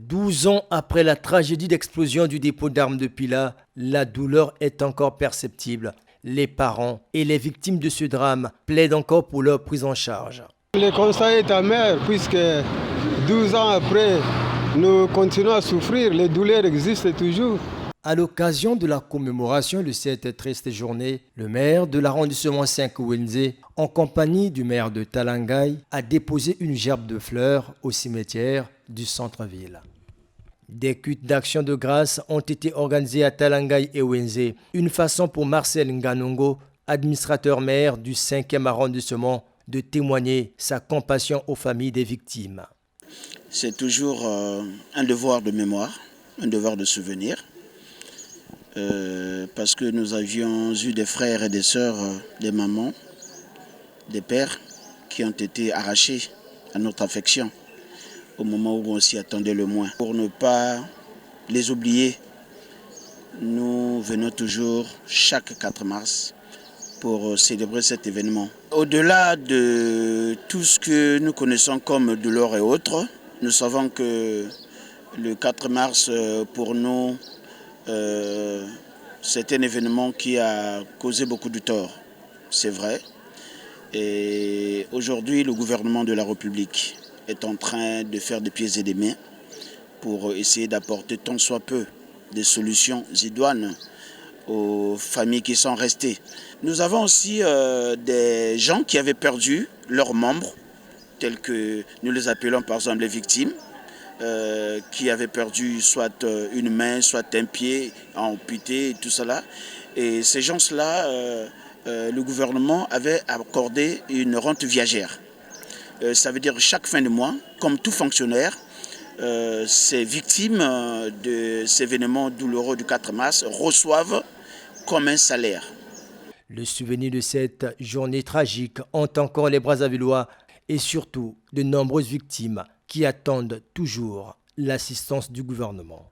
12 ans après la tragédie d'explosion du dépôt d'armes de Pila, la douleur est encore perceptible. Les parents et les victimes de ce drame plaident encore pour leur prise en charge. Le constat est amer puisque 12 ans après, nous continuons à souffrir, les douleurs existent toujours. À l'occasion de la commémoration de cette triste journée, le maire de l'arrondissement 5 Wenze, en compagnie du maire de Talangaï, a déposé une gerbe de fleurs au cimetière du centre-ville. Des cultes d'action de grâce ont été organisés à Talangaï et Wenze, une façon pour Marcel Nganongo, administrateur maire du 5e arrondissement, de témoigner sa compassion aux familles des victimes. C'est toujours un devoir de mémoire, un devoir de souvenir. Parce que nous avions eu des frères et des sœurs, des mamans, des pères qui ont été arrachés à notre affection au moment où on s'y attendait le moins. Pour ne pas les oublier, nous venons toujours chaque 4 mars pour célébrer cet événement. Au-delà de tout ce que nous connaissons comme douleur et autres, nous savons que le 4 mars pour nous, c'est un événement qui a causé beaucoup de tort, c'est vrai. Et aujourd'hui, le gouvernement de la République est en train de faire des pieds et des mains pour essayer d'apporter tant soit peu des solutions idoines aux familles qui sont restées. Nous avons aussi des gens qui avaient perdu leurs membres, tels que nous les appelons par exemple les victimes, qui avaient perdu soit une main, soit un pied amputé et tout cela. Et ces gens-là, le gouvernement avait accordé une rente viagère. Ça veut dire chaque fin de mois, comme tout fonctionnaire, ces victimes de ces événements douloureux du 4 mars reçoivent comme un salaire. Le souvenir de cette journée tragique hante encore les Brazzavillois et surtout de nombreuses victimes qui attendent toujours l'assistance du gouvernement.